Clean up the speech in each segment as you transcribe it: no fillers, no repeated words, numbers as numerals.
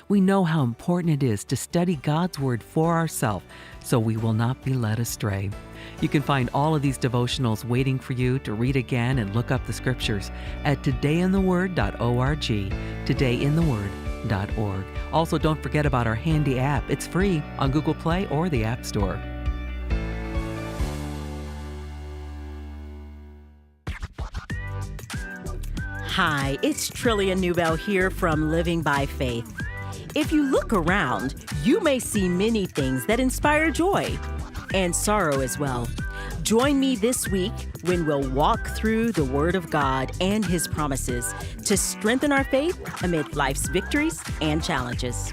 We know how important it is to study God's Word for ourselves so we will not be led astray. You can find all of these devotionals waiting for you to read again and look up the scriptures at todayintheword.org, todayintheword.org. Also, don't forget about our handy app. It's free on Google Play or the App Store. Hi, it's Trillia Newbell here from Living by Faith. If you look around, you may see many things that inspire joy and sorrow as well. Join me this week when we'll walk through the Word of God and His promises to strengthen our faith amid life's victories and challenges.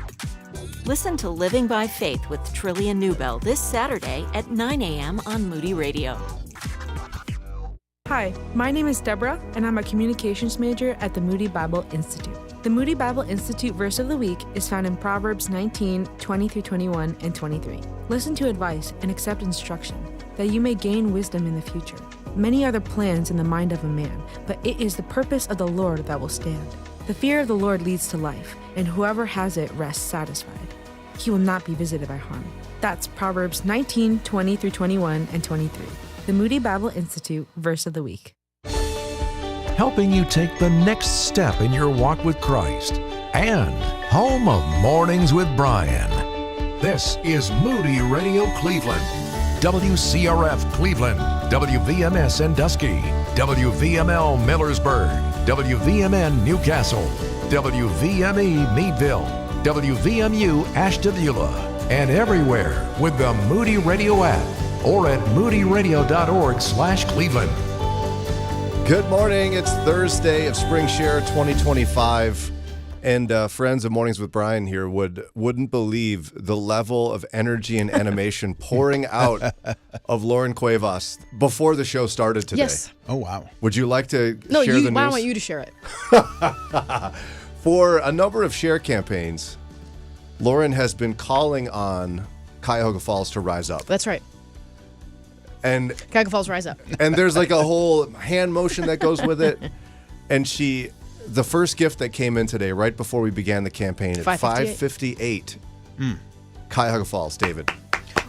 Listen to Living by Faith with Trillia Newbell this Saturday at 9 a.m. on Moody Radio. Hi, my name is Deborah, and I'm a communications major at the Moody Bible Institute. The Moody Bible Institute verse of the week is found in Proverbs 19:20-21 and 23. Listen to advice and accept instruction, that you may gain wisdom in the future. Many are the plans in the mind of a man, but it is the purpose of the Lord that will stand. The fear of the Lord leads to life, and whoever has it rests satisfied. He will not be visited by harm. That's Proverbs 19:20-21 and 23. The Moody Bible Institute verse of the week. Helping you take the next step in your walk with Christ, and home of Mornings with Brian. This is Moody Radio Cleveland, WCRF Cleveland, WVMS Sandusky, WVML Millersburg, WVMN Newcastle, WVME Meadville, WVMU Ashtabula, and everywhere with the Moody Radio app or at moodyradio.org/Cleveland. Good morning. It's Thursday of Spring Share 2025. And friends of Mornings with Brian here wouldn't believe the level of energy and animation pouring out of Lauren Cuevas before the show started today. Yes. Oh, wow. Would you like to No, share the news? I want you to share it. For a number of share campaigns, Lauren has been calling on Cuyahoga Falls to rise up. That's right. And Cuyahoga Falls, rise up. And there's like a whole hand motion that goes with it. And the first gift that came in today, right before we began the campaign at 5:58, Cuyahoga Falls, David.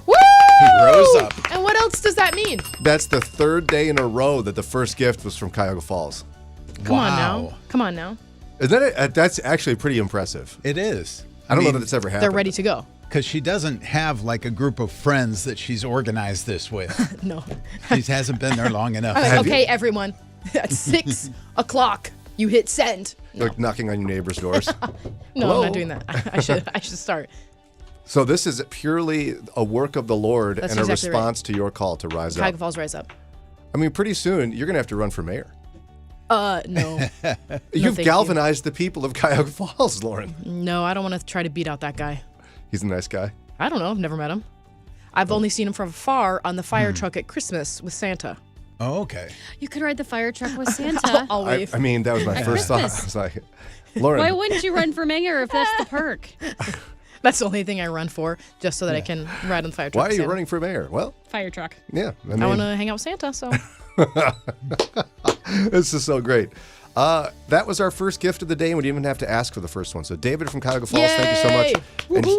Woo! He rose up. And what else does that mean? That's the third day in a row that the first gift was from Cuyahoga Falls. Come on now. Isn't that that's actually pretty impressive. It is. I don't know that it's ever happened. They're ready to go. Because she doesn't have like a group of friends that she's organized this with. No. She hasn't been there long enough. I'm like, okay, everyone, at 6 o'clock, you hit send. Like knocking on your neighbor's doors. No, Hello? I'm not doing that. I should start. So this is purely a work of the Lord That's and exactly a response to your call to rise Cuyahoga up. Falls, rise up. I mean, pretty soon you're going to have to run for mayor. No. You've thank galvanized the people of Cuyahoga Falls, Lauren. No, I don't want to try to beat out that guy. He's a nice guy. I don't know. I've never met him. I've only seen him from afar on the fire truck at Christmas with Santa. Oh, okay. You could ride the fire truck with Santa. I'll wave. I mean, that was my first thought. Christmas. I was like, Lauren. Why wouldn't you run for mayor if that's the perk? That's the only thing I run for, just so that I can ride on the fire truck. Why are with you Santa. running for mayor? Well, Fire truck. yeah. I I want mean, to hang out with Santa, so. this is so great. That was our first gift of the day, and we didn't even have to ask for the first one. So David from Cuyahoga Falls, thank you so much.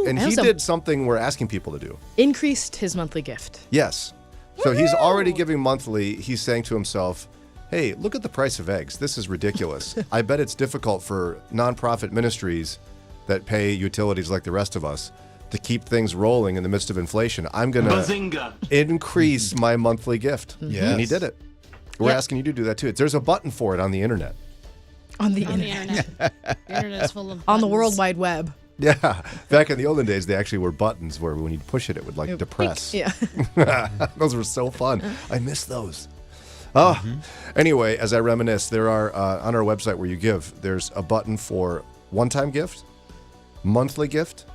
And he Awesome. did something we're asking people to do. Increased his monthly gift. Yes. So he's already giving monthly. He's saying to himself, hey, look at the price of eggs. This is ridiculous. I bet it's difficult for nonprofit ministries that pay utilities like the rest of us to keep things rolling in the midst of inflation. I'm going to increase my monthly gift. Yes. And he did it. We're asking you to do that too. There's a button for it on the internet. On the On the internet. internet. The internet's full of On the buttons. World Wide Web. Yeah. Back in the olden days, they actually were buttons where when you push it, it would like depress. Yeah. Those were so fun. I miss those. Oh, anyway, as I reminisce, there are on our website where you give, there's a button for one-time gift, monthly gift,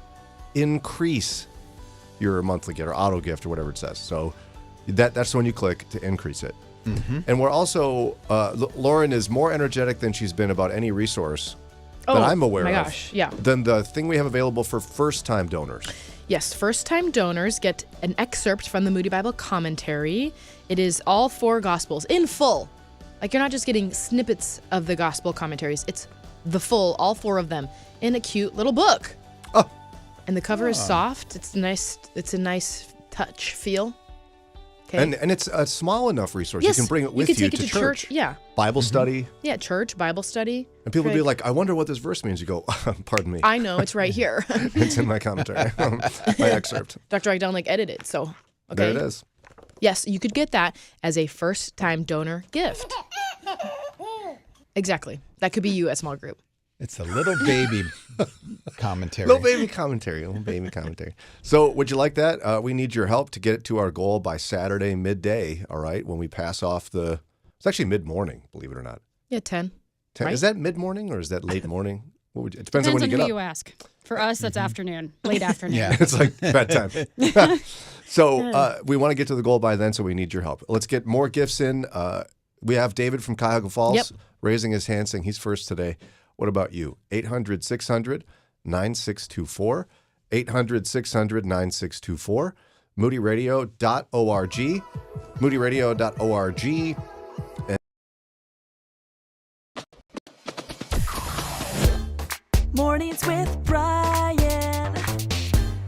increase your monthly gift or auto gift or whatever it says. So that's the one you click to increase it. And we're also, Lauren is more energetic than she's been about any resource that I'm aware my of. gosh, yeah. Than the thing we have available for first-time donors. Yes, first-time donors get an excerpt from the Moody Bible Commentary. It is all 4 Gospels in full. Like, you're not just getting snippets of the Gospel commentaries. It's all 4 of them, in a cute little book. Oh. And the cover is soft. It's nice. It's a nice touch feel. Okay. And it's a small enough resource. Yes, You can bring it with you, you can take to it to church. Yeah. Bible study. Yeah, church, Bible study. And people Great. be like, I wonder what this verse means. You go, pardon me. I know, it's right here. It's in my commentary, my excerpt. Dr. Agdon edited, so okay. There it is. Yes, you could get that as a first-time donor gift. Exactly. That could be you at small group. It's a little baby commentary. Little baby commentary. So would you like that? We need your help to get it to our goal by Saturday midday, all right, when we pass off it's actually mid-morning, believe it or not. Yeah, 10. 10 Right? Is that mid-morning or is that late morning? It Depends depends on when on you who get you up. ask. For us, that's afternoon, late afternoon. Yeah. It's like bedtime. So we want to get to the goal by then, so we need your help. Let's get more gifts in. We have David from Cuyahoga Falls Yep. raising his hand saying he's first today. What about you? 800-600-9624. 800-600-9624. MoodyRadio.org. MoodyRadio.org. Mornings with Brian.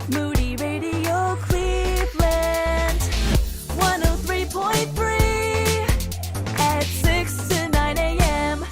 Moody Radio Cleveland. 103.3 at 6 to 9 a.m.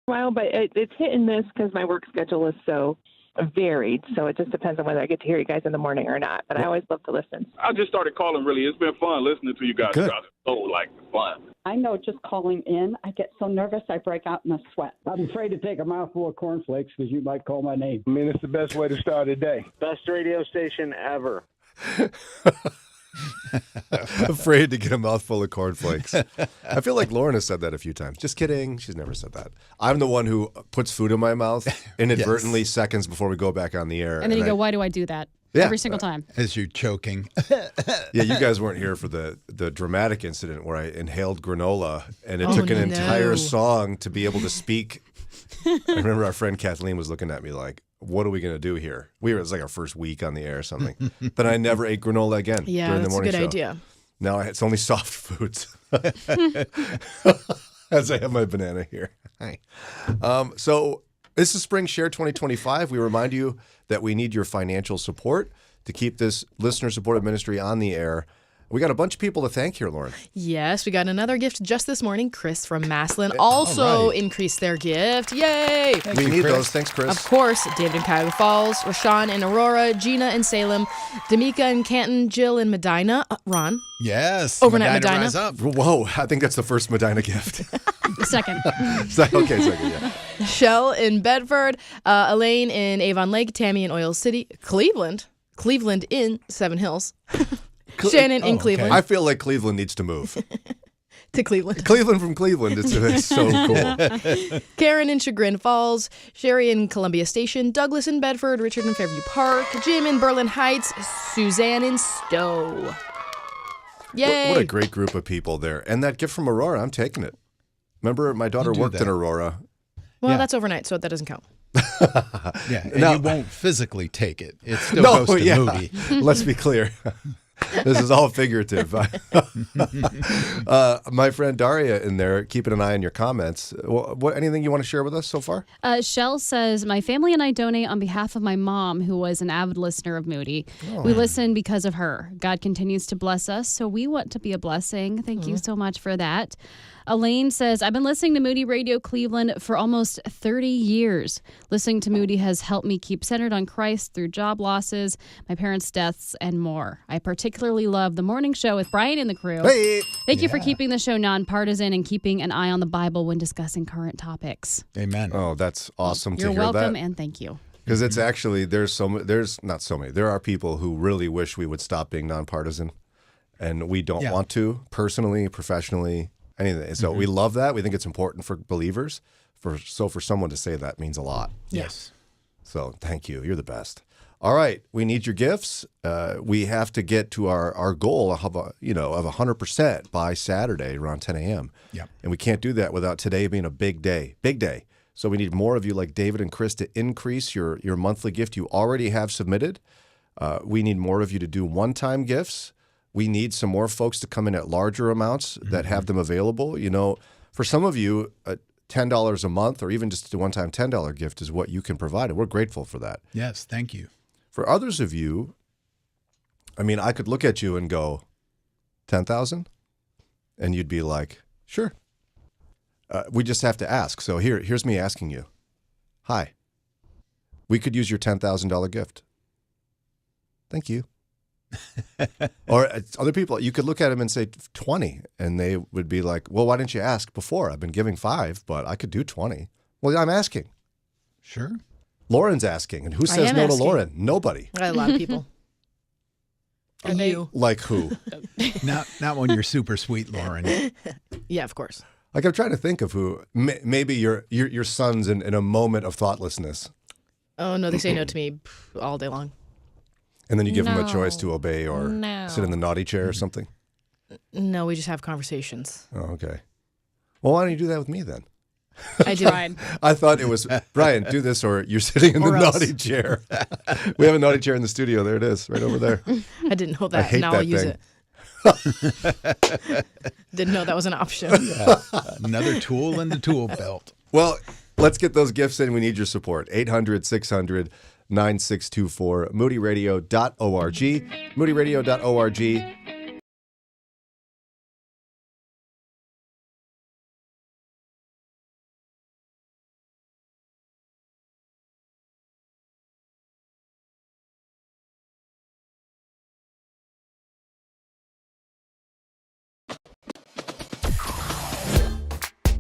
While, but it's hit and miss because my work schedule is so varied. So it just depends on whether I get to hear you guys in the morning or not. But I always love to listen. I just started calling, really. It's been fun listening to you guys. Good. It's so, fun. I know just calling in, I get so nervous I break out in a sweat. I'm afraid to take a mouthful of cornflakes because you might call my name. I mean, it's the best way to start a day. Best radio station ever. Afraid to get a mouthful of cornflakes. I feel like Lauren has said that a few times. Just kidding. She's never said that. I'm the one who puts food in my mouth inadvertently seconds before we go back on the air. And then you go, why do I do that? Yeah. Every single time. As you're choking. Yeah, you guys weren't here for the dramatic incident where I inhaled granola, and it took an entire song to be able to speak. I remember our friend Kathleen was looking at me like, what are we going to do here? It was like our first week on the air or something. Then I never ate granola again during the morning show. Yeah, that's a good idea. Now it's only soft foods. As I have my banana here. Hi. So this is Spring Share 2025. We remind you that we need your financial support to keep this listener-supported ministry on the air. We got a bunch of people to thank here, Lauren. Yes, we got another gift just this morning. Chris from Maslin also increased their gift. Yay! We need those. Thanks, Chris. Of course, David in Cuyahoga Falls, Rashawn in Aurora, Gina in Salem, D'Amica in Canton, Jill in Medina, Ron. Yes. Overnight Medina. Medina. Rise up. Whoa, I think that's the first Medina gift. Second. Second, yeah. Shell in Bedford, Elaine in Avon Lake, Tammy in Oil City, Cleveland in Seven Hills. Shannon in Cleveland. I feel like Cleveland needs to move. To Cleveland. Cleveland from Cleveland. It's so cool. Karen in Chagrin Falls, Sherry in Columbia Station, Douglas in Bedford, Richard in Fairview Park, Jim in Berlin Heights, Suzanne in Stowe. Yay! What a great group of people there. And that gift from Aurora, I'm taking it. Remember, my daughter worked in Aurora. Well, that's overnight, so that doesn't count. Yeah, and you won't physically take it. It still goes to Moody. Let's be clear. This is all figurative. My friend Daria in there, keeping an eye on your comments. Anything you want to share with us so far? Shell says, my family and I donate on behalf of my mom, who was an avid listener of Moody. We listen because of her. God continues to bless us, so we want to be a blessing. Thank you so much for that. Elaine says, I've been listening to Moody Radio Cleveland for almost 30 years. Listening to Moody has helped me keep centered on Christ through job losses, my parents' deaths, and more. I particularly love the morning show with Brian and the crew. Hey! Thank you for keeping the show nonpartisan and keeping an eye on the Bible when discussing current topics. Amen. Oh, that's awesome to You're hear that. welcome and thank you. Because it's actually, there are people who really wish we would stop being nonpartisan, and we don't want to, personally, professionally, anything. So we love that. We think it's important for believers. For someone to say that means a lot. Yes. So thank you. You're the best. All right, we need your gifts. We have to get to our goal of 100% by Saturday around 10 a.m. Yeah. And we can't do that without today being a big day. Big day. So we need more of you like David and Chris to increase your monthly gift you already have submitted. We need more of you to do one-time gifts. We need some more folks to come in at larger amounts that have them available. You know, for some of you, $10 a month or even just a one-time $10 gift is what you can provide, and we're grateful for that. Yes, thank you. For others of you, I mean, I could look at you and go, 10,000? And you'd be like, sure. We just have to ask. So here's me asking you. Hi. We could use your $10,000 gift. Thank you. Or other people, you could look at them and say 20, and they would be like, well, why didn't you ask before? I've been giving 5, but I could do 20. Well, I'm asking. Sure. Lauren's asking, and who says no to Lauren? Nobody. A lot of people. And you. Like who? Not when you're super sweet, Lauren. Yeah, of course. Like I'm trying to think of who. Maybe your son's in a moment of thoughtlessness. Oh, no, they say no to me all day long. And then you give him a choice to obey or sit in the naughty chair or something? No, we just have conversations. Oh, okay. Well, why don't you do that with me then? I tried. I thought it was, Brian, do this or you're sitting in the naughty chair. We have a naughty chair in the studio. There it is, right over there. I didn't know that. I hate now that I'll use thing. it. Didn't know that was an option. Yeah. Another tool in the tool belt. Well, let's get those gifts in. We need your support. 800-600-9624, moodyradio.org, moodyradio.org.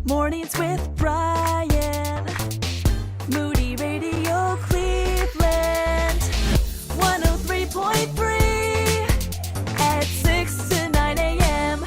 Mornings with Brian. Moody Radio Cleveland. 103.3 at 6 to 9 a.m.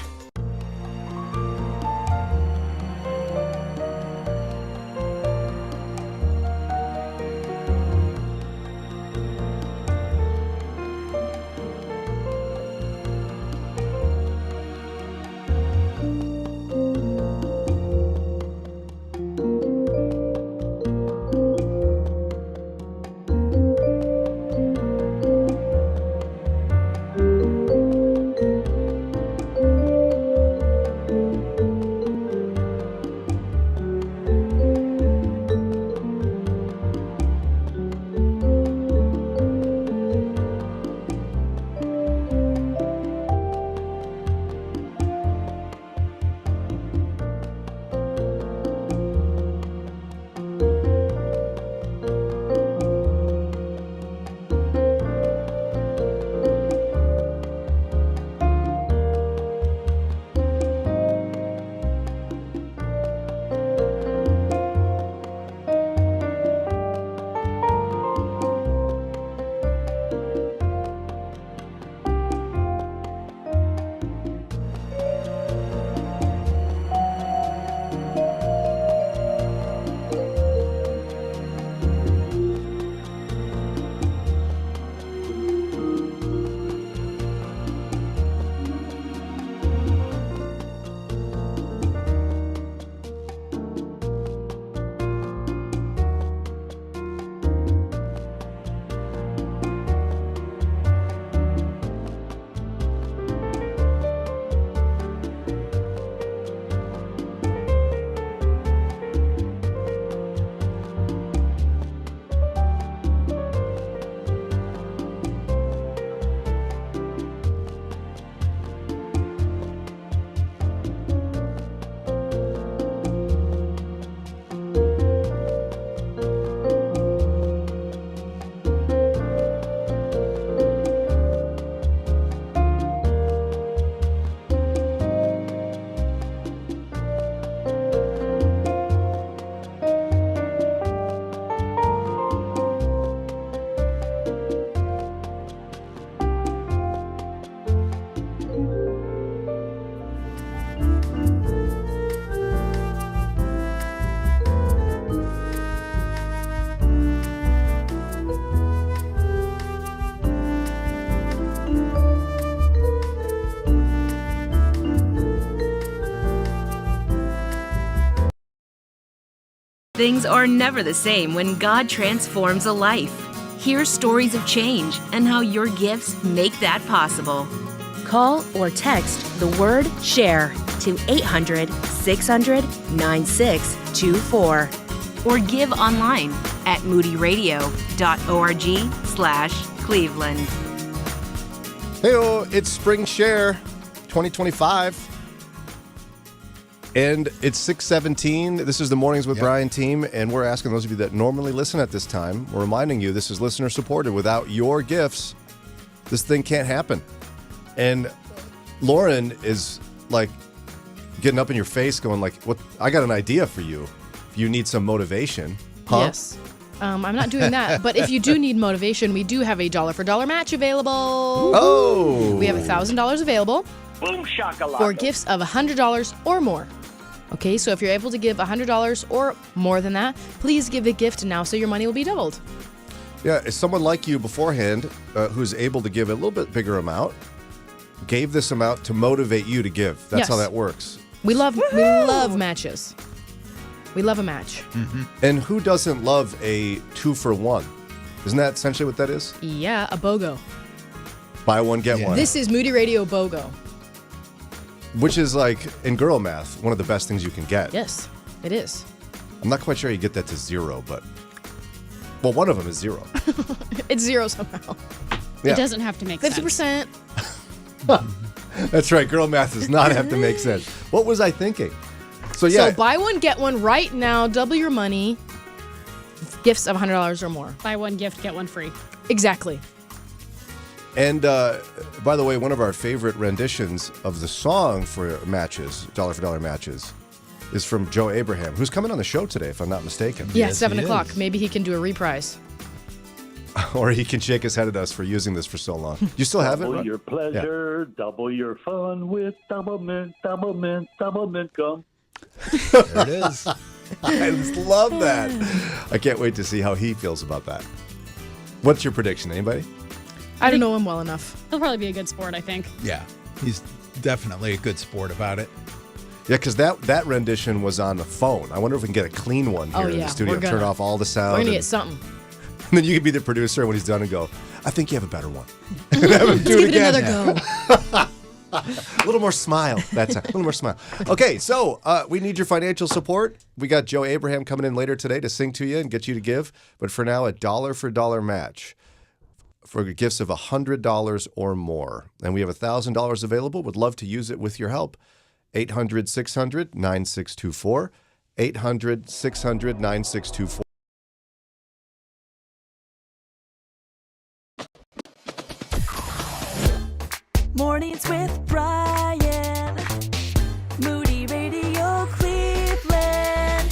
Things are never the same when God transforms a life. Hear stories of change and how your gifts make that possible. Call or text the word SHARE to 800-600-9624. Or give online at moodyradio.org/Cleveland. Hey-o, it's Spring Share 2025. And it's 6:17. This is the Mornings with Brian team, and we're asking those of you that normally listen at this time, we're reminding you this is listener supported. Without your gifts, this thing can't happen. And Lauren is like getting up in your face going like, "What? I got an idea for you. If you need some motivation." Huh? Yes. I'm not doing that, but if you do need motivation, we do have a dollar for dollar match available. Oh! We have $1,000 available. Boom shakalaka. For gifts of $100 or more. Okay, so if you're able to give $100 or more than that, please give the gift now so your money will be doubled. Yeah, is someone like you beforehand who's able to give a little bit bigger amount, gave this amount to motivate you to give. That's how that works. We love matches. We love a match. Mm-hmm. And who doesn't love a 2-for-1? Isn't that essentially what that is? Yeah, a BOGO. Buy one, get one. This is Moody Radio BOGO. Which is like, in girl math, one of the best things you can get. Yes, it is. I'm not quite sure you get that to 0, but... Well, one of them is 0. It's 0 somehow. Yeah. It doesn't have to make 50%. That's right. Girl math does not have to make sense. What was I thinking? So buy one, get one right now. Double your money. Gifts of $100 or more. Buy one gift, get one free. Exactly. And by the way, one of our favorite renditions of the song for matches, dollar for dollar matches, is from Joe Abraham, who's coming on the show today, if I'm not mistaken. Yeah, 7 o'clock. Maybe he can do a reprise. Or he can shake his head at us for using this for so long. You still have it? Double your pleasure, double your fun with double mint gum. There it is. I just love that. I can't wait to see how he feels about that. What's your prediction? Anybody? I don't know him well enough. He'll probably be a good sport, I think. Yeah, he's definitely a good sport about it. Yeah, because that rendition was on the phone. I wonder if we can get a clean one here in the studio. Turn off all the sound. We're going to get something. And then you can be the producer when he's done and go, I think you have a better one. And have him do Let's it give it again. another go. A little more smile. That's a little more smile. Okay, so we need your financial support. We got Joe Abraham coming in later today to sing to you and get you to give. But for now, a dollar for dollar match for gifts of $100 or more. And we have $1,000 available. Would love to use it with your help. 800-600-9624. 800-600-9624. Mornings with Brian. Moody Radio Cleveland.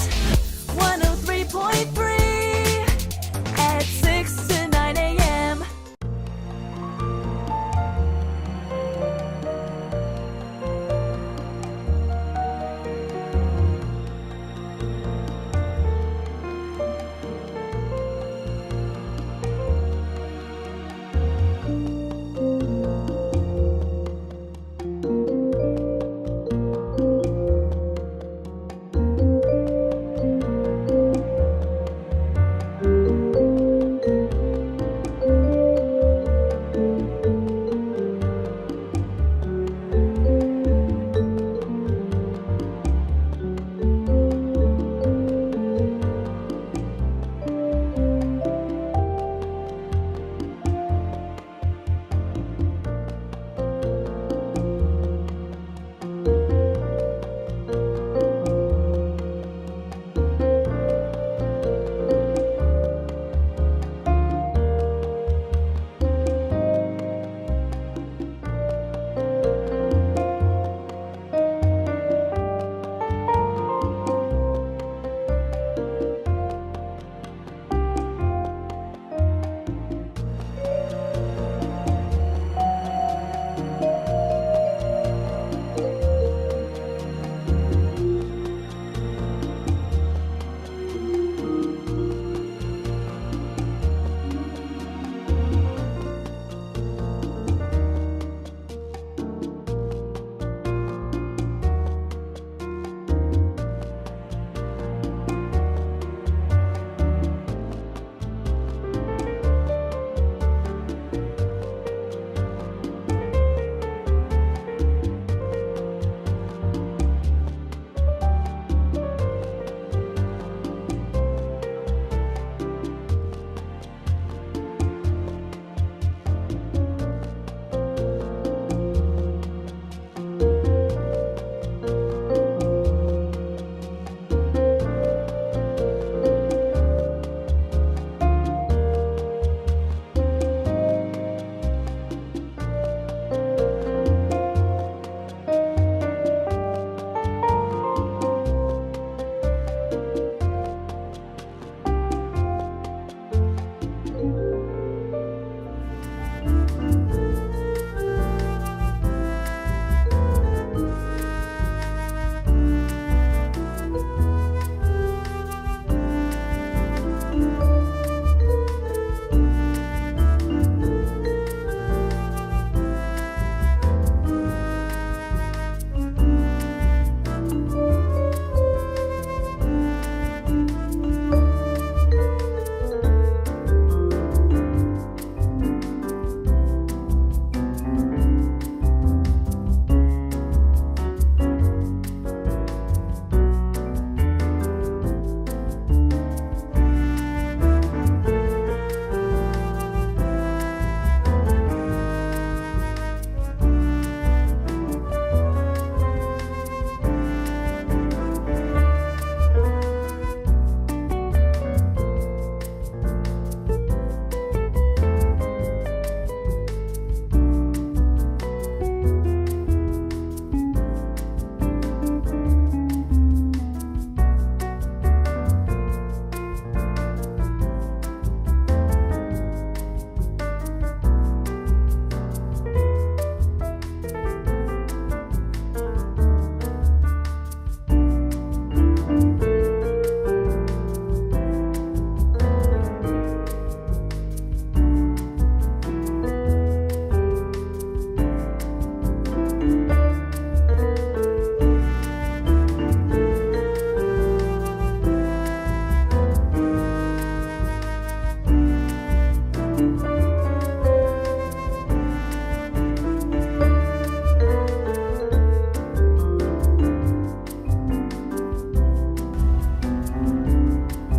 103.3 at 6 to 9 a.m.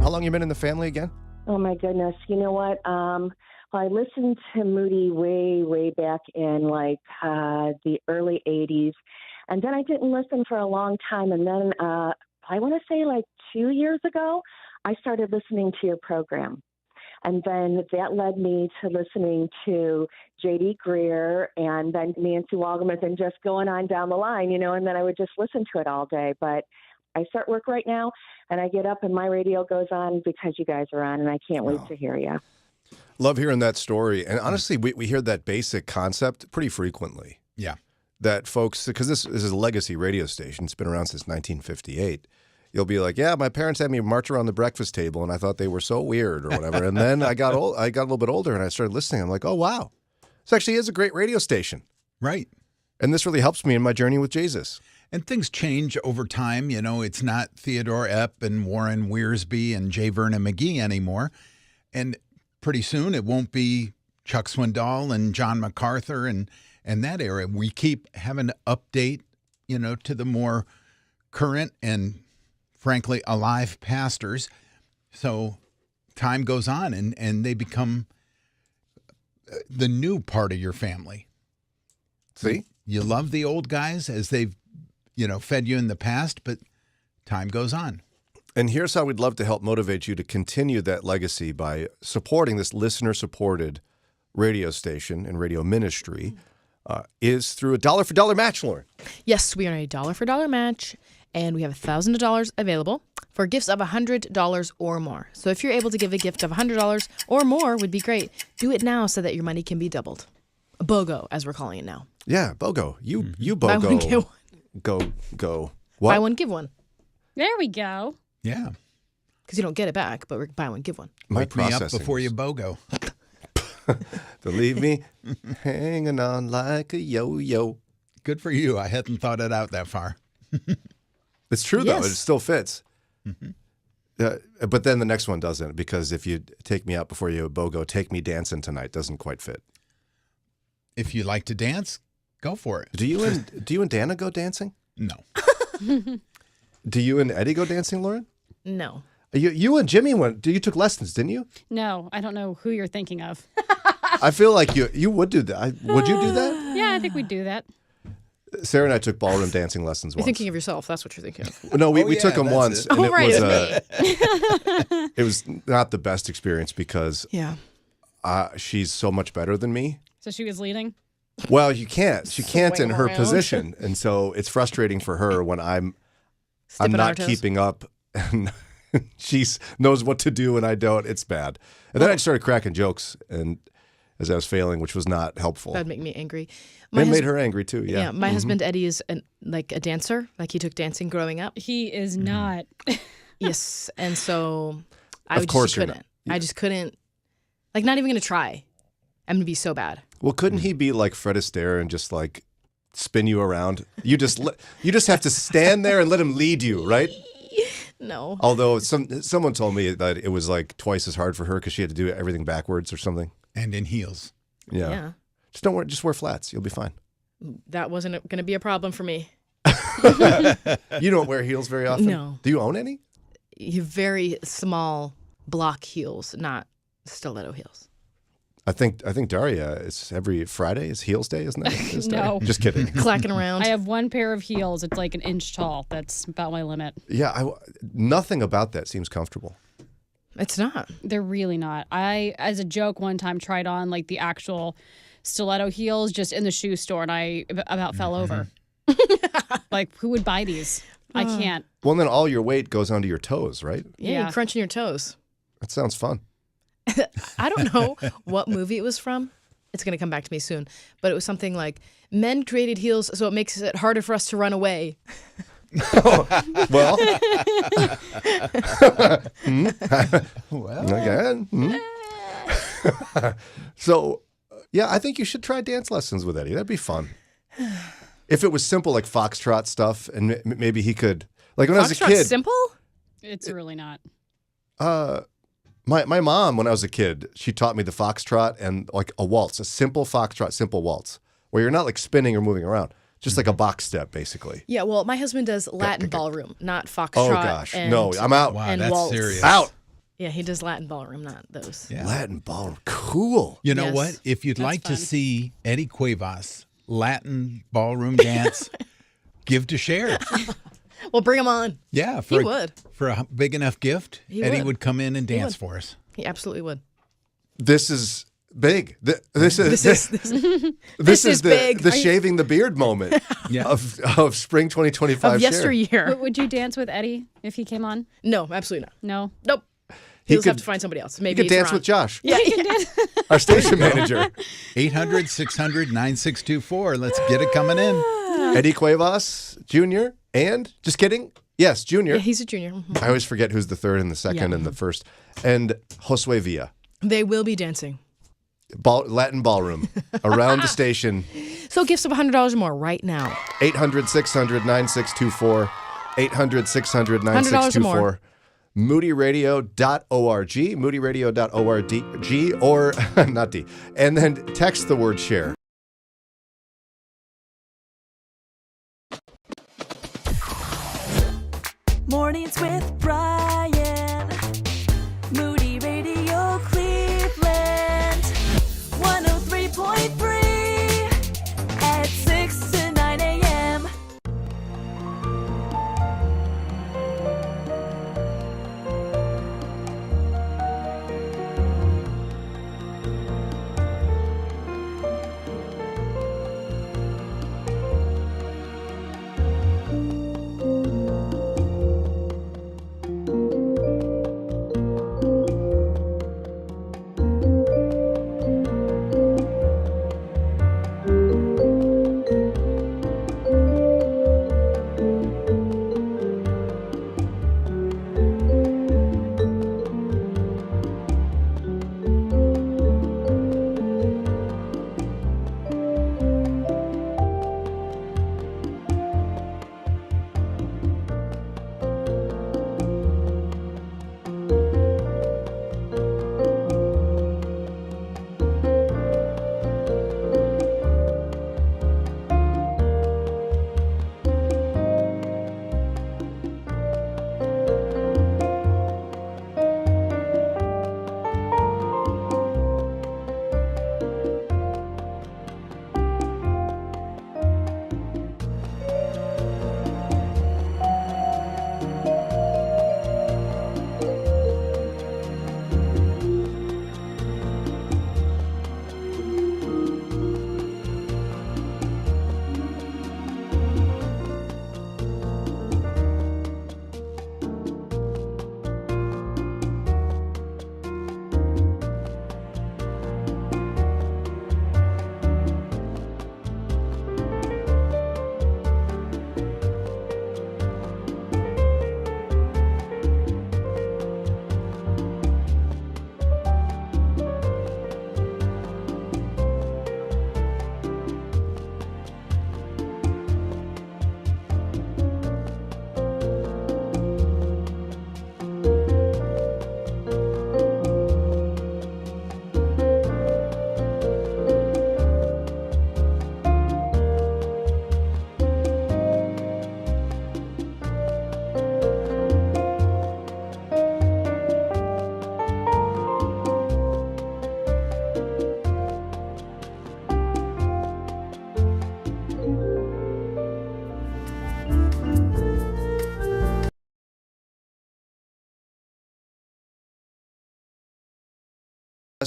how long you been in the family again? Oh, my goodness. You know what? I listened to Moody way back in the early 80s. And then I didn't listen for a long time. And then I want to say 2 years ago, I started listening to your program. And then that led me to listening to J.D. Greer and then Nancy Walgemuth and just going on down the line, and then I would just listen to it all day. But I start work right now, and I get up and my radio goes on because you guys are on, and I can't wait to hear you. Love hearing that story. And honestly, we hear that basic concept pretty frequently. Yeah. That folks, because this is a legacy radio station. It's been around since 1958. You'll be like, yeah, my parents had me march around the breakfast table, and I thought they were so weird or whatever. And then I got a little bit older, and I started listening. I'm like, oh, wow. This actually is a great radio station. Right. And this really helps me in my journey with Jesus. And things change over time. It's not Theodore Epp and Warren Wiersbe and J. Vernon McGee anymore. And pretty soon it won't be Chuck Swindoll and John MacArthur and that era. We keep having to update, to the more current and frankly alive pastors. So time goes on and they become the new part of your family. See? You love the old guys as they've, fed you in the past, but time goes on. And here's how we'd love to help motivate you to continue that legacy by supporting this listener-supported radio station and radio ministry is through a $1 for $1 match, Lauren. Yes, we are a $1 for $1 match, and we have $1,000 available for gifts of $100 or more. So if you're able to give a gift of $100 or more would be great. Do it now so that your money can be doubled. BOGO, as we're calling it now. Yeah, BOGO. You BOGO. Buy one, get one. Go. What? Buy one, give one. There we go. Yeah. Because you don't get it back, but we're buy one, give one. Wake me up before you BOGO. To leave me hanging on like a yo-yo. Good for you. I hadn't thought it out that far. It's true, though. It still fits. But then the next one doesn't, because if you take me out before you BOGO, take me dancing tonight doesn't quite fit. If you like to dance, go for it. Do you and Dana go dancing? No. Do you and Eddie go dancing, Lauren? No. You and Jimmy went. You took lessons, didn't you? No, I don't know who you're thinking of. I feel like you would do that. Would you do that? Yeah, I think we'd do that. Sarah and I took ballroom dancing lessons once. You're thinking of yourself. That's what you're thinking of. No, we took them once. And it right. was it was not the best experience because she's so much better than me. So she was leading? Well, you can't. She can't in her around. position. And so it's frustrating for her when I'm not keeping up and she knows what to do and I don't. It's bad. And then I started cracking jokes and as I was failing, which was not helpful. That'd make me angry. It made her angry too, yeah. My husband Eddie is a dancer. Like he took dancing growing up. He is not. Yes. And so I Of course you're couldn't. not. I just couldn't. Not even going to try. I'm going to be so bad. Well, couldn't he be like Fred Astaire and just spin you around? You just have to stand there and let him lead you, right? No. Although someone told me that it was twice as hard for her because she had to do everything backwards or something. And in heels. Yeah. Just wear flats. You'll be fine. That wasn't going to be a problem for me. You don't wear heels very often? No. Do you own any? You have very small block heels, not stiletto heels. I think Daria, it's every Friday is Heels Day, isn't it? No. Just kidding. Clacking around. I have one pair of heels. It's like an inch tall. That's about my limit. Yeah, nothing about that seems comfortable. It's not. They're really not. I, as a joke, one time tried on the actual stiletto heels just in the shoe store, and I about fell over. Who would buy these? I can't. Well, then all your weight goes onto your toes, right? Yeah, you're crunching your toes. That sounds fun. I don't know what movie it was from. It's going to come back to me soon. But it was something like, men created heels so it makes it harder for us to run away. Well. Well. Again. So, yeah, I think you should try dance lessons with Eddie. That'd be fun. If it was simple, like foxtrot stuff, and maybe he could, when I was a kid. Simple? It's really not. My mom, when I was a kid, she taught me the foxtrot and a waltz, a simple foxtrot, simple waltz, where you're not spinning or moving around, just like a box step, basically. Yeah, well, my husband does Latin ballroom, not foxtrot. Oh gosh, and, no, I'm out. Wow, and that's waltz. serious. Out. Yeah, he does Latin ballroom, not those. Yeah. Latin ballroom. Cool. You know Yes. what? If you'd That's like fun. to see Eddie Cuevas Latin ballroom dance, give to share. Well, bring him on. Yeah, He would. For a big enough gift, He Eddie would. would come in and He dance would. for us. He absolutely would. This is big. This is This is the big. the Are you- shaving the beard moment of spring 2025. Of share. yesteryear. Would you dance with Eddie if he came on? No, absolutely not. No. Nope. He He'll have could- to find somebody else. You Maybe could dance Ron. with Josh, Yeah, our station manager. 800-600-9624. Let's get it coming in. Eddie Cuevas Jr. and just kidding. Yes, Junior. Yeah, he's a junior. Mhm. I always forget who's the third and the second Yeah. and the first. And Josue Villa. They will be dancing. Latin ballroom around the station. So gifts of $100 or more right now. 800-600-9624. 800-600-9624. $100 or more. moodyradio.org, moodyradio.org, or not D. And then text the word share. Mornings with Brian. Moody Radio Cleveland. 103.3 at 6 to 9 a.m.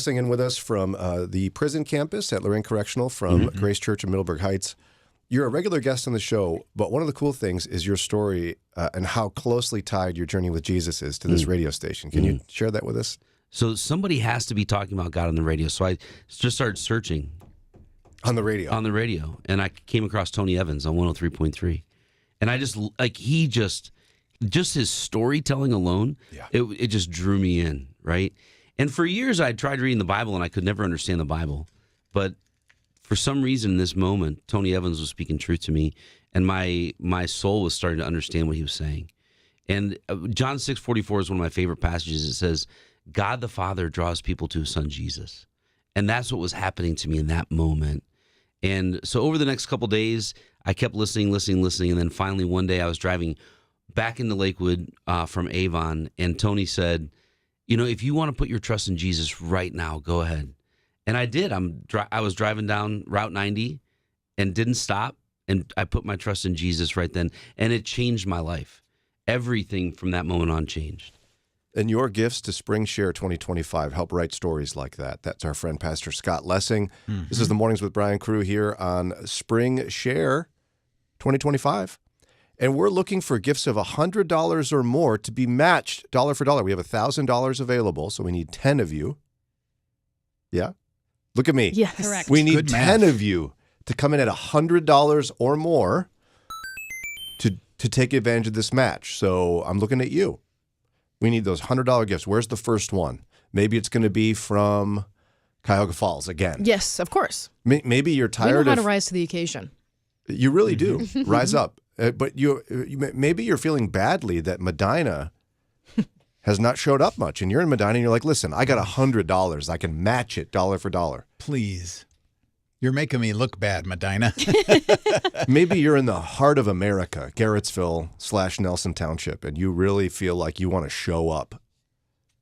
In with us from the prison campus at Lorraine Correctional from Grace Church in Middleburg Heights. You're a regular guest on the show, but one of the cool things is your story and how closely tied your journey with Jesus is to this radio station. Can you share that with us? So somebody has to be talking about God on the radio. So I just started searching. On the radio? On the radio. And I came across Tony Evans on 103.3. And I just, like, just his storytelling alone, it just drew me in, right? And for years, I tried reading the Bible, and I could never understand the Bible. But for some reason, in this moment, Tony Evans was speaking truth to me, and my soul was starting to understand what he was saying. And John 6:44 is one of my favorite passages. It says, God the Father draws people to his son Jesus. And that's what was happening to me in that moment. And so over the next couple days, I kept listening. And then finally one day I was driving back into Lakewood from Avon, and Tony said, if you want to put your trust in Jesus right now, go ahead. And I did. I was driving down Route 90 and didn't stop. And I put my trust in Jesus right then. And it changed my life. Everything from that moment on changed. And your gifts to Spring Share 2025 help write stories like that. That's our friend, Pastor Scott Lessing. Mm-hmm. This is the Mornings with Brian crew here on Spring Share 2025. And we're looking for gifts of $100 or more to be matched dollar for dollar. We have $1,000 available, so we need 10 of you. Yeah? Look at me. Yes. Correct. We need Good 10 math. of you to come in at $100 or more to take advantage of this match. So I'm looking at you. We need those $100 gifts. Where's the first one? Maybe it's going to be from Cuyahoga Falls again. Yes, of course. Maybe you're We tired know how of... to rise to the occasion. You really do. Rise up. But maybe you're feeling badly that Medina has not showed up much. And you're in Medina and you're like, listen, I got $100. I can match it dollar for dollar. Please. You're making me look bad, Medina. Maybe you're in the heart of America, Garrettsville / Nelson Township, and you really feel like you want to show up.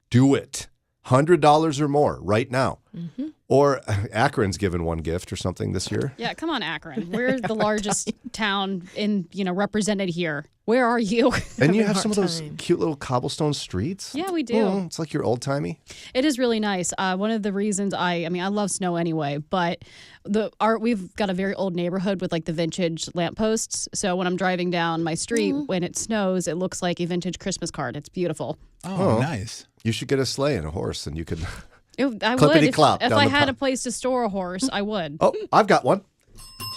Do it. $100 or more right now. Mm-hmm. Or Akron's given one gift or something this year. Yeah, come on, Akron. We're the largest town represented here. Where are you? And you have some of those cute little cobblestone streets. Yeah, we do. Oh, it's like you're old-timey. It is really nice. One of the reasons I love snow anyway, but we've got a very old neighborhood with like the vintage lampposts. So when I'm driving down my street, when it snows, it looks like a vintage Christmas card. It's beautiful. Oh, nice. You should get a sleigh and a horse, and you could I would. clippity-clop If down I the had a path. place to store a horse, I would. Oh, I've got one.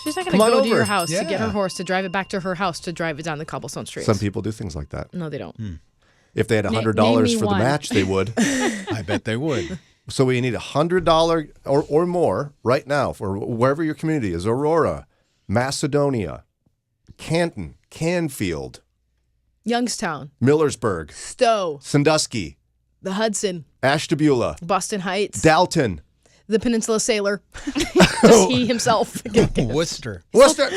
She's not going Come to on go to your over. house to get Yeah. her horse to drive it back to her house to drive it down the cobblestone streets. Some people do things like that. No, they don't. If they had Name $100 me for the one. match, they would. I bet they would. So we need $100 or more right now for wherever your community is. Aurora, Macedonia, Canton, Canfield, Youngstown, Millersburg, Stowe, Sandusky, the Hudson, Ashtabula, Boston Heights, Dalton, the Peninsula Sailor. Just he himself. Worcester. Worcester.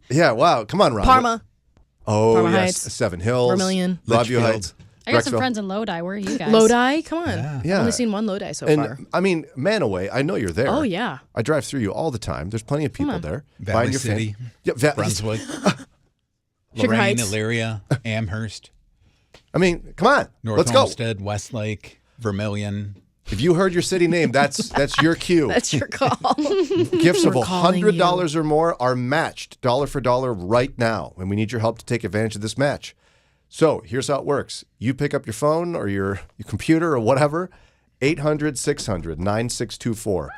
Yeah, wow. Come on, Ron. Parma. Oh, Parma yes. Heights. Seven Hills. Vermilion. Lodgeview Litchfield. Heights. I got some Brecksville. friends in Lodi. Where are you guys? Lodi, come on. Yeah. I've only seen one Lodi so And far. I mean, Manaway, I know you're there. Oh, yeah. I drive through you all the time. There's plenty of people on. there. Valley Buying your City, Yeah, Brunswick, Sugar Lorraine, Heights. Elyria, Amherst, I mean, come on. North Let's go. Olmsted, Westlake, Vermilion. If you heard your city name, that's your cue. That's your call. Gifts of We're calling $100 or more are matched dollar for dollar right now, and we need your help to take advantage of this match. So here's how it works. You pick up your phone or your computer or whatever, 800-600-9624.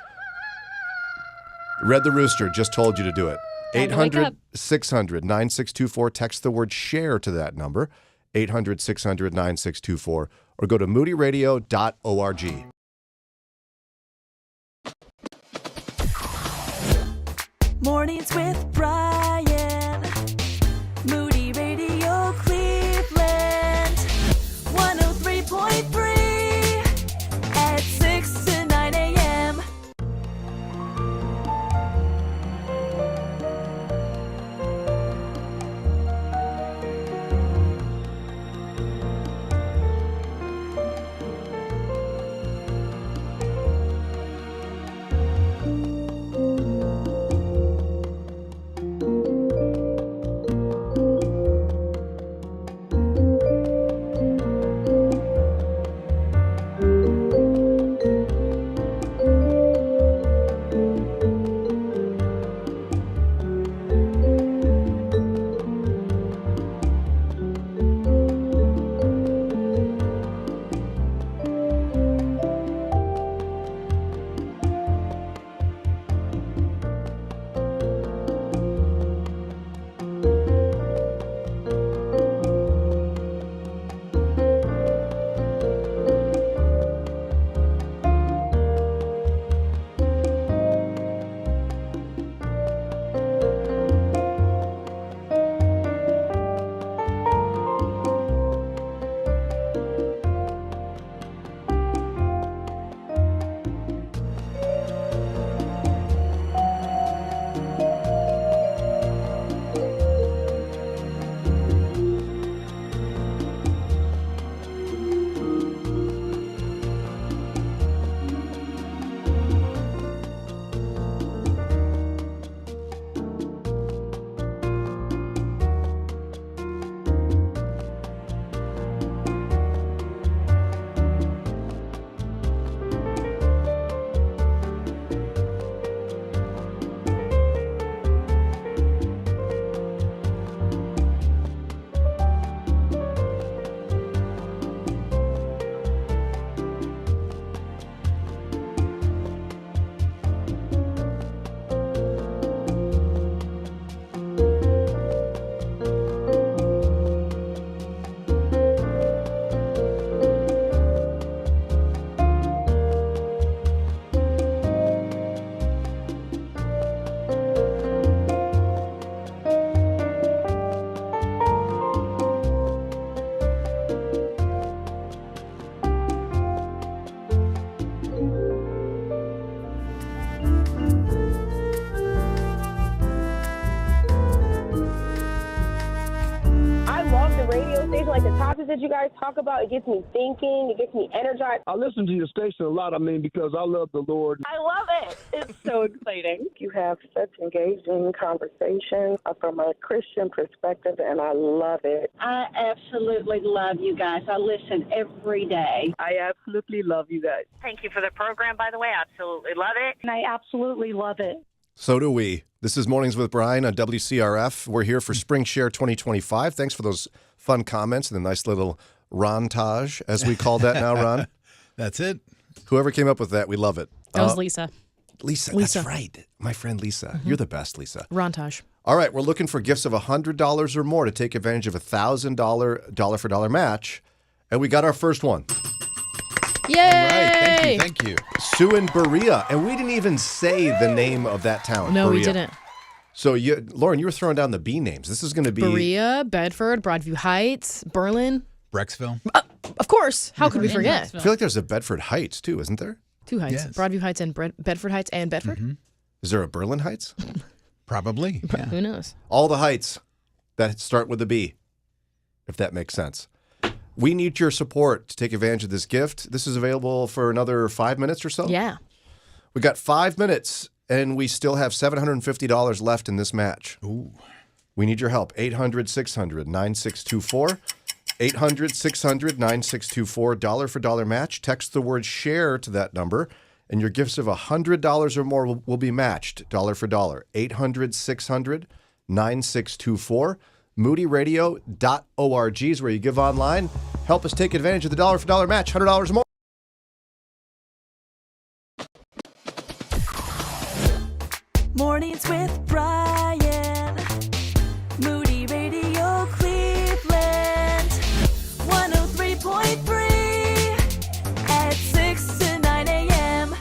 Red the Rooster just told you to do it. Time to wake up. 800-600-9624. Text the word share to that number, 800-600-9624, or go to moodyradio.org. Mornings with Brian. Moody Radio Cleveland. 103.3 at 6 to 9 a.m. topics that you guys talk about, it gets me thinking, it gets me energized. I listen to your station a lot, because I love the Lord. I love it. It's so exciting. You have such engaging conversations from a Christian perspective, and I love it. I absolutely love you guys. I listen every day. I absolutely love you guys. Thank you for the program, by the way. I absolutely love it. And I absolutely love it. So do we. This is Mornings with Brian on WCRF. We're here for Spring Share 2025. Thanks for those fun comments and the nice little Rontage, as we call that now, Ron. That's it. Whoever came up with that, we love it. That was Lisa. Lisa, that's right. My friend Lisa. You're the best, Lisa. Rontage. All right, we're looking for gifts of $100 or more to take advantage of a $1,000 dollar for dollar match. And we got our first one. Yay! All right, thank you. Sue in Berea. And we didn't even say the name of that town. No, Berea. we didn't. So, Lauren, you were throwing down the B names. This is going to be... Berea, Bedford, Broadview Heights, Berlin. Brexville. Of course. How could we forget? I feel like there's a Bedford Heights, too, isn't there? 2 heights. Yes. Broadview Heights and Bedford Heights and Bedford. Mm-hmm. Is there a Berlin Heights? Probably. Yeah. Who knows? All the heights that start with a B, if that makes sense. We need your support to take advantage of this gift. This is available for another 5 minutes or so. Yeah. We got 5 minutes, and we still have $750 left in this match. Ooh. We need your help. 800-600-9624. 800-600-9624. Dollar for dollar match. Text the word share to that number, and your gifts of $100 or more will be matched. Dollar for dollar. 800-600-9624. MoodyRadio.org is where you give online. Help us take advantage of the dollar for dollar match. $100 or more. Mornings with Brian. Moody Radio Cleveland. 103.3 at 6 to 9 a.m.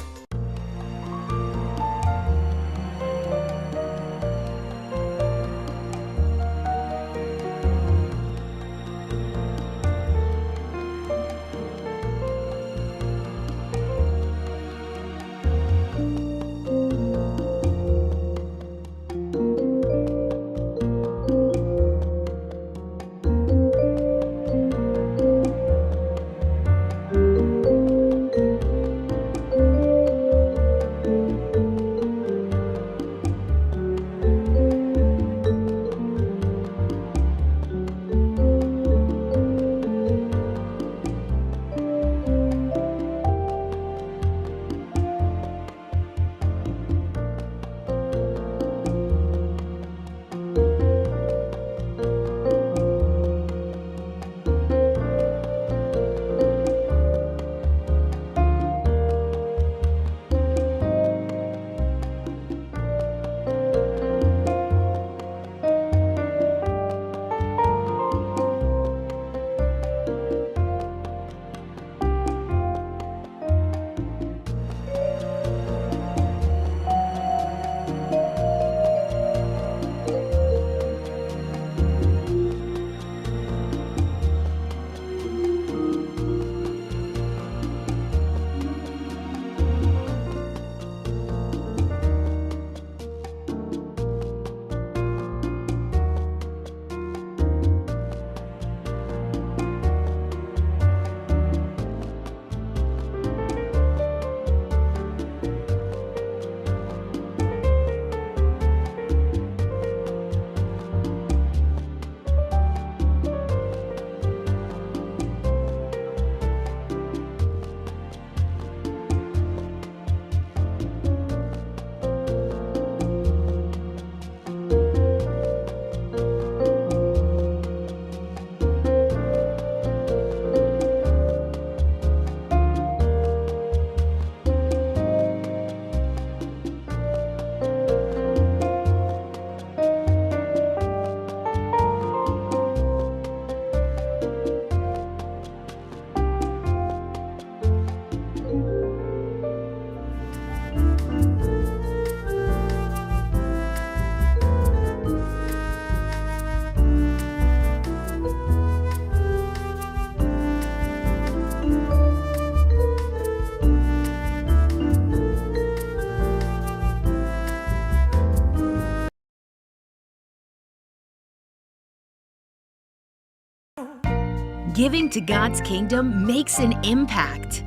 Giving to God's kingdom makes an impact.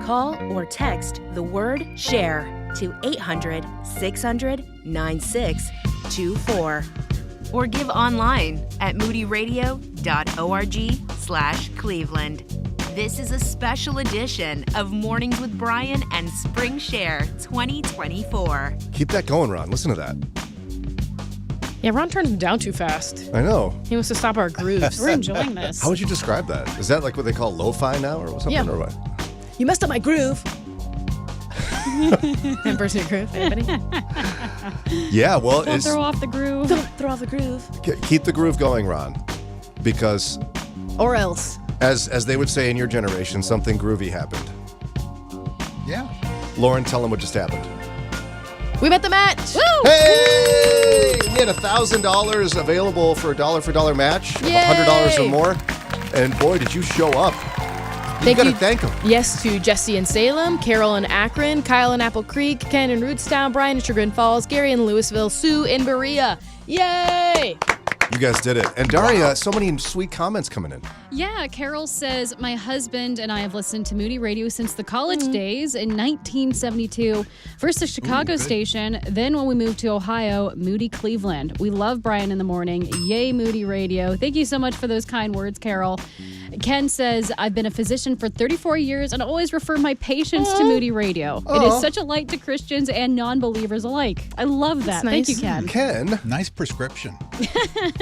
Call or text the word SHARE to 800-600-9624. Or give online at moodyradio.org/Cleveland. This is a special edition of Mornings with Brian and Spring Share 2024. Keep that going, Ron. Listen to that. Yeah, Ron turns them down too fast. I know. He wants to stop our grooves. We're enjoying this. How would you describe that? Is that like what they call lo-fi now or something? Yeah. Or what? You messed up my groove. Impersonate groove, anybody? Yeah, well, Don't throw off the groove. Don't throw off the groove. keep the groove going, Ron. Because Or else. as they would say in your generation, something groovy happened. Yeah. Lauren, tell them what just happened. We met the match. Woo! Hey! We had $1,000 available for $1 match, Yay! $100 or more. And boy, did you show up. You gotta thank them. Yes, to Jesse in Salem, Carol in Akron, Kyle in Apple Creek, Ken in Rootstown, Brian in Chagrin Falls, Gary in Louisville, Sue in Berea. Yay! You guys did it. And Daria, so many sweet comments coming in. Yeah, Carol says, my husband and I have listened to Moody Radio since the college days in 1972. First the Chicago station, then when we moved to Ohio, Moody Cleveland. We love Brian in the morning. Yay, Moody Radio. Thank you so much for those kind words, Carol. Ken says, I've been a physician for 34 years and always refer my patients to Moody Radio. It is such a light to Christians and non-believers alike. I love that. That's Thank you, Ken. Ken. Nice prescription.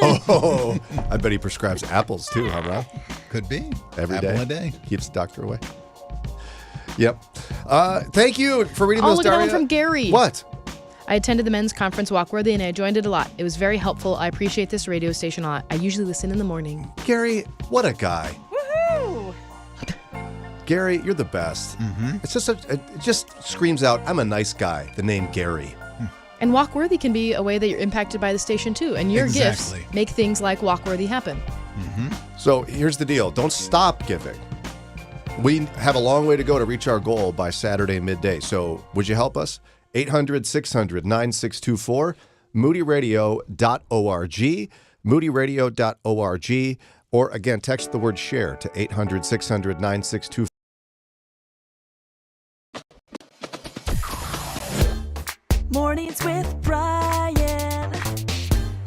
Oh, I bet he prescribes apples too, huh, Ron? Could be. Every Apple day. a day. Keeps the doctor away. Yep. Thank you for reading Oh, those, look at Daria. one from Gary. What? I attended the men's conference Walkworthy and I joined it a lot. It was very helpful. I appreciate this radio station a lot. I usually listen in the morning. Gary, what a guy. Woohoo! Gary, you're the best. Mm-hmm. It's just it just screams out, I'm a nice guy. The name Gary. And Walkworthy can be a way that you're impacted by the station too. And your Exactly. gifts make things like Walkworthy happen. Mm-hmm. So here's the deal. Don't stop giving. We have a long way to go to reach our goal by Saturday midday. So would you help us? 800-600-9624, moodyradio.org, moodyradio.org, or again, text the word share to 800-600-9624. Mornings with Brian.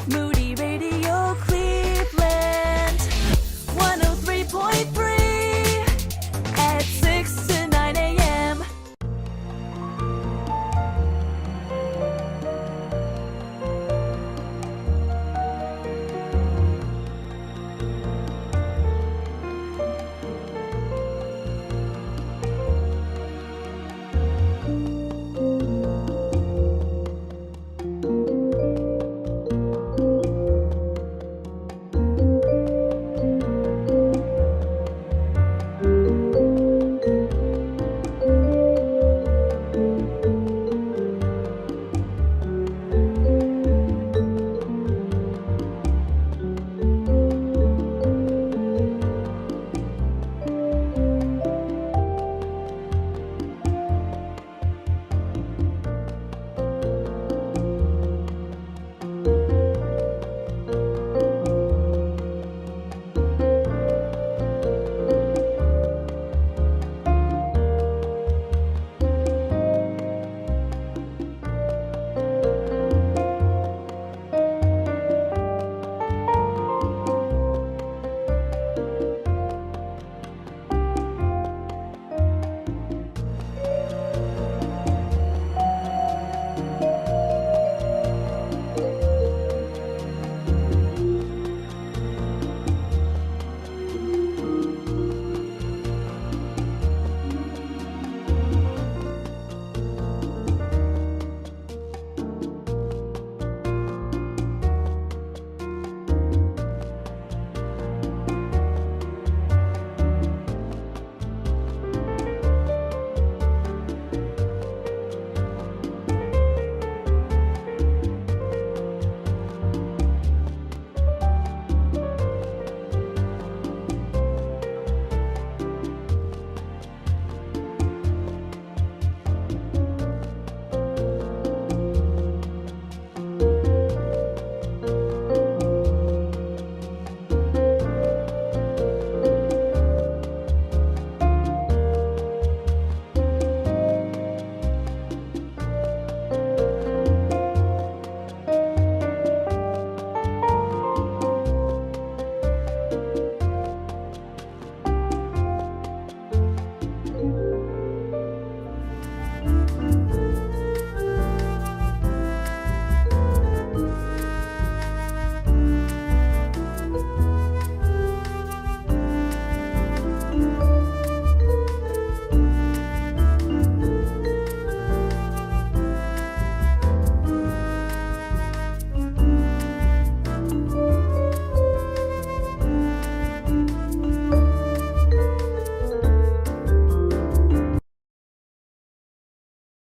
Moody Radio Cleveland. 103.3 at 6 to 9 a.m.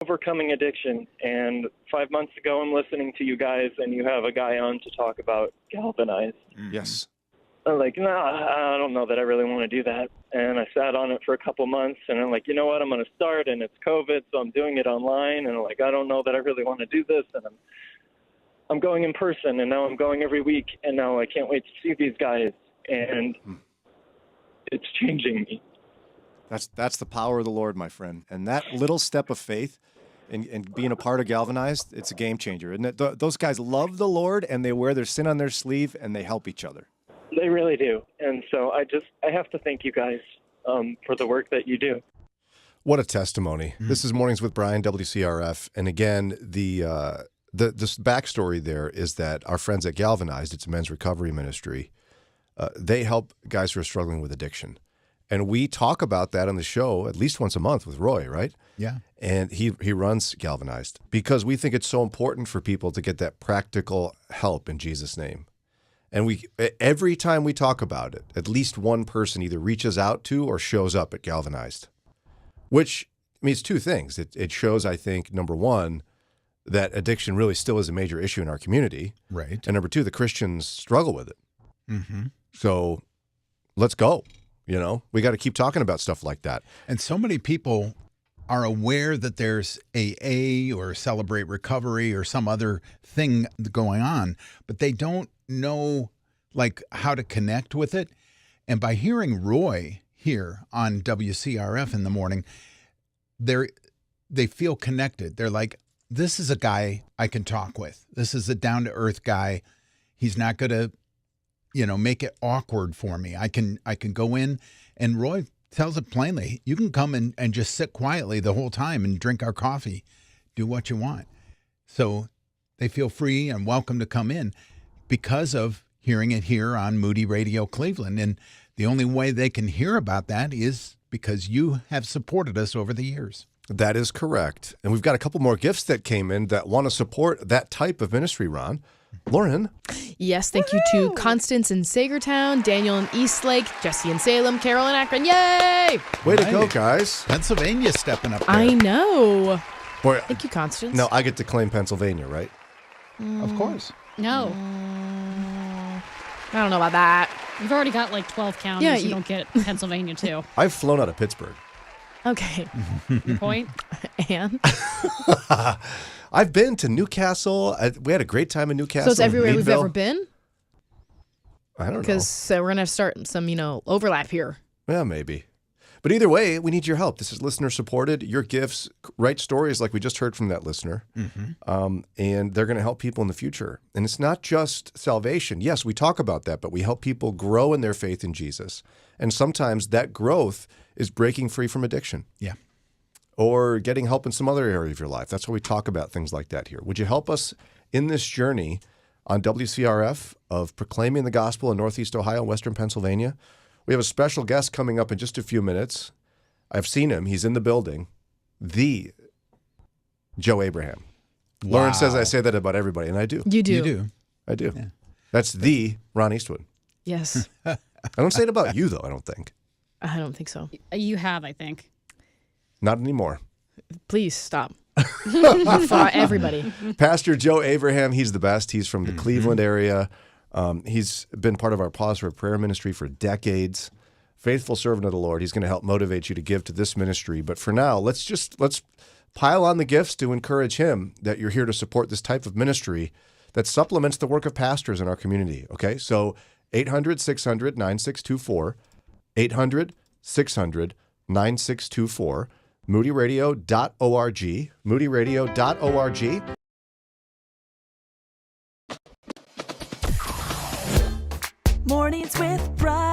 overcoming addiction. And 5 months ago, I'm listening to you guys, and you have a guy on to talk about Galvanized. Yes. I'm like, no, I don't know that I really want to do that. And I sat on it for a couple months, and I'm like, you know what, I'm going to start, and it's COVID, so I'm doing it online, and I'm like, I don't know that I really want to do this, and I'm going in person, and now I'm going every week, and now I can't wait to see these guys, and it's changing me. That's the power of the Lord, my friend. And that little step of faith and being a part of Galvanized, it's a game changer, isn't it? Those guys love the Lord, and they wear their sin on their sleeve, and they help each other. They really do. And so I have to thank you guys for the work that you do. What a testimony. This is Mornings with Brian, WCRF. And again, the backstory there is that our friends at Galvanized, it's a men's recovery ministry, they help guys who are struggling with addiction. And we talk about that on the show at least once a month with Roy, right? Yeah. And he runs Galvanized because we think it's so important for people to get that practical help in Jesus' name. And every time we talk about it, at least one person either reaches out to or shows up at Galvanized, which means two things. It shows, I think, number one, that addiction really still is a major issue in our community. Right. And number two, the Christians struggle with it. Mm-hmm. So let's go. We got to keep talking about stuff like that. And so many people are aware that there's AA or Celebrate Recovery or some other thing going on, but they don't know how to connect with it. And by hearing Roy here on WCRF in the morning, they feel connected. They're like, this is a guy I can talk with. This is a down-to-earth guy. He's not going to, make it awkward for me. I can go in, and Roy tells it plainly. You can come and just sit quietly the whole time and drink our coffee, do what you want. So they feel free and welcome to come in because of hearing it here on Moody Radio Cleveland. And the only way they can hear about that is because you have supported us over the years. That is correct. And we've got a couple more gifts that came in that want to support that type of ministry, Ron. Lauren. Yes, thank you to Constance in Sagertown, Daniel in Eastlake, Jesse in Salem, Carol in Akron. Yay! Way to go, guys. Pennsylvania stepping up there. I know. Boy, Thank you, Constance. No, I get to claim Pennsylvania, right? Of course. No. I don't know about that. You've already got 12 counties. Yeah, you don't get Pennsylvania, too. I've flown out of Pittsburgh. Okay. Your point? And? I've been to Newcastle. We had a great time in Newcastle. So it's everywhere we've Meadville. ever been? I don't know. Because we're going to start some, overlap here. Yeah, maybe. But either way, we need your help. This is listener supported. Your gifts write stories like we just heard from that listener. Mm-hmm. And they're going to help people in the future. And it's not just salvation. Yes, we talk about that, but we help people grow in their faith in Jesus. And sometimes that growth is breaking free from addiction. Yeah. Or getting help in some other area of your life. That's why we talk about things like that here. Would you help us in this journey on WCRF of proclaiming the gospel in Northeast Ohio and Western Pennsylvania? We have a special guest coming up in just a few minutes. I've seen him. He's in the building. The Joe Abraham. Wow. Lauren says I say that about everybody, and I do. You do. You do. I do. Yeah. That's the Ron Eastwood. Yes. I don't say it about you, though, I don't think. I don't think so. You have, I think. Not anymore. Please stop. For everybody. Pastor Joe Abraham, he's the best. He's from the Cleveland area. He's been part of our Pause for Prayer ministry for decades. Faithful servant of the Lord. He's going to help motivate you to give to this ministry. But for now, let's pile on the gifts to encourage him that you're here to support this type of ministry that supplements the work of pastors in our community. Okay, so 800-600-9624, 800-600-9624, moodyradio.org, moodyradio.org. Mornings with Brian.